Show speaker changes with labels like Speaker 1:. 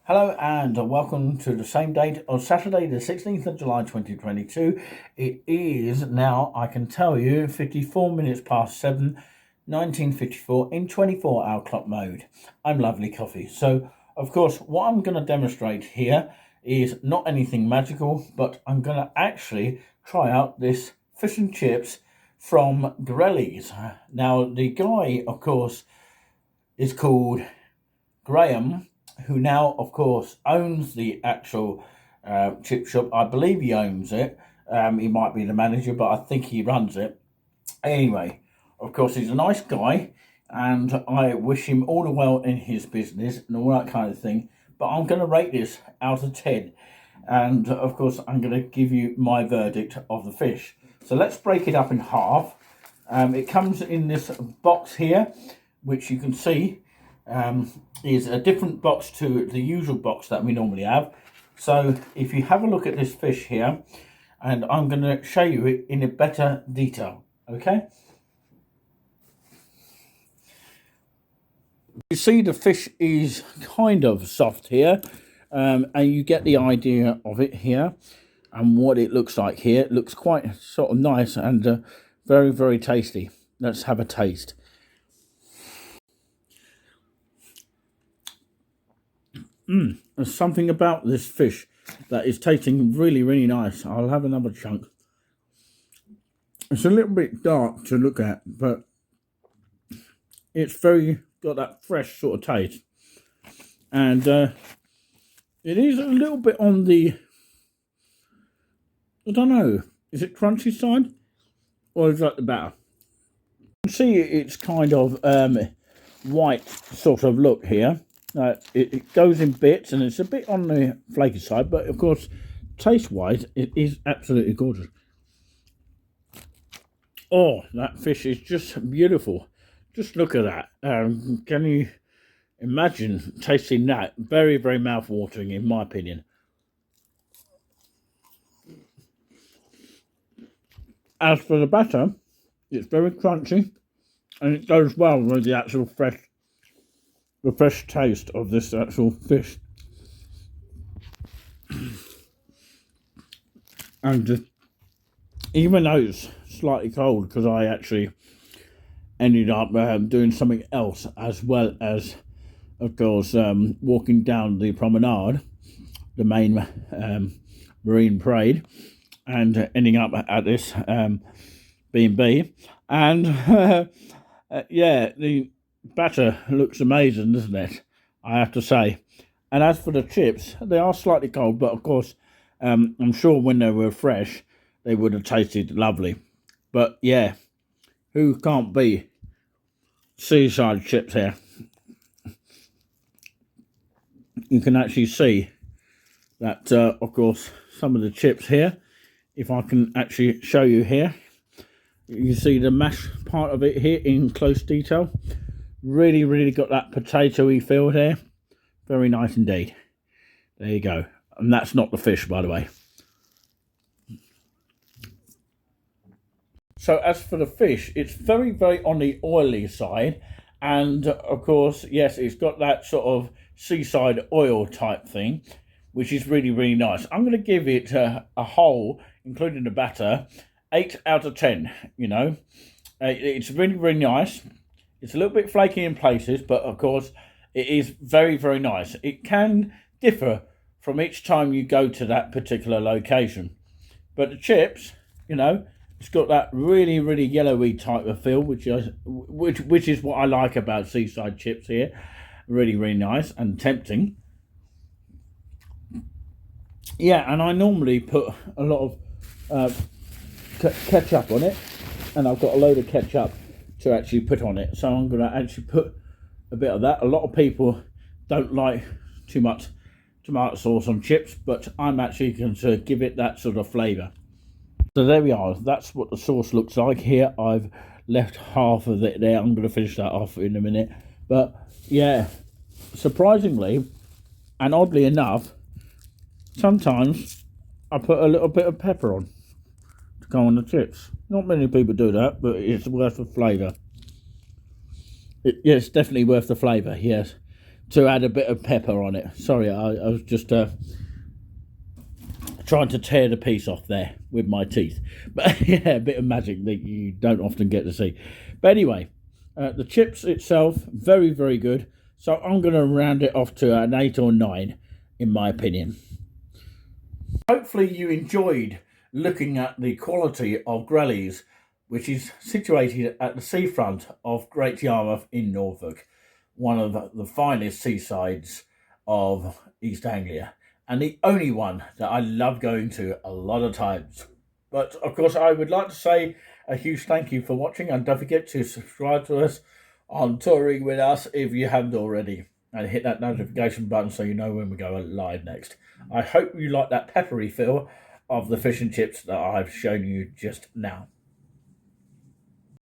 Speaker 1: Hello and welcome to the same date of Saturday, the 16th of July 2022. It is now, I can tell you, 54 minutes past 7, 1954 in 24-hour clock mode. I'm Lovely Coffee. So, of course, what I'm going to demonstrate here is not anything magical, but I'm going to actually try out this fish and chips from Grellies. Now, the guy, of course, is called Graham, who now, of course, owns the actual chip shop. I believe he owns it. He might be the manager, but I think he runs it. Anyway, of course, he's a nice guy, and I wish him all the well in his business and all that kind of thing. But I'm going to rate this out of 10. And, of course, I'm going to give you my verdict of the fish. So let's break it up in half. It comes in this box here, which you can see is a different box to the usual box that we normally have. So if you have a look at this fish here, and I'm going to show you it in a better detail, okay? You see the fish is kind of soft here, and you get the idea of it here and what it looks like here. It looks quite sort of nice and very, very tasty. Let's have a taste. There's something about this fish that is tasting really, really nice. I'll have another chunk. It's a little bit dark to look at, but it's got that fresh sort of taste. And it is a little bit on the, I don't know, is it crunchy side? Or is that the batter? You can see it's kind of white sort of look here. It goes in bits and it's a bit on the flaky side, but of course, taste-wise, it is absolutely gorgeous. Oh, that fish is just beautiful. Just look at that. Can you imagine tasting that? Very, very mouth-watering, in my opinion. As for the batter, it's very crunchy, and it goes well with the actual fresh taste of this actual fish. And even though it's slightly cold, because I actually ended up doing something else, as well as, of course, walking down the promenade, the main marine parade, and ending up at this B&B. And yeah, the batter looks amazing, doesn't it? I have to say. And as for the chips, they are slightly cold, but of course, I'm sure when they were fresh, they would have tasted lovely. But yeah, who can't be seaside chips here? You can actually see that, of course, some of the chips here, if I can actually show you here, you see the mash part of it here in close detail. Really, really got that potatoey feel here. Very nice indeed. There you go. And that's not the fish, by the way. So as for the fish, it's very, very on the oily side. And, of course, yes, it's got that sort of seaside oil type thing, which is really, really nice. I'm going to give it a whole, including the batter, 8 out of 10, you know. It's really, really nice. It's a little bit flaky in places, but of course, it is very, very nice. It can differ from each time you go to that particular location. But the chips, you know, it's got that really, really yellowy type of feel, which is what I like about seaside chips here. Really, really nice and tempting. Yeah, and I normally put a lot of ketchup on it, and I've got a load of ketchup to actually put on it, so I'm going to actually put a bit of that. A lot of people don't like too much tomato sauce on chips, but I'm actually going to give it that sort of flavour. So there we are. That's what the sauce looks like here. I've left half of it there. I'm going to finish that off in a minute. But yeah, surprisingly and oddly enough, sometimes I put a little bit of pepper on to go on the chips. Not many people do that, but it's worth the flavour. It's definitely worth the flavour, yes. to add a bit of pepper on it. Sorry, I was just trying to tear the piece off there with my teeth. But yeah, a bit of magic that you don't often get to see. But anyway, the chips itself, very, very good. So I'm going to round it off to an 8 or 9, in my opinion. Hopefully you enjoyed looking at the quality of Grellies, which is situated at the seafront of Great Yarmouth in Norfolk, one of the finest seasides of East Anglia, and the only one that I love going to a lot of times. But of course, I would like to say a huge thank you for watching, and don't forget to subscribe to us on Touring with Us if you haven't already, and hit that notification button so you know when we go live next. I hope you like that peppery feel of the fish and chips that I've shown you just now.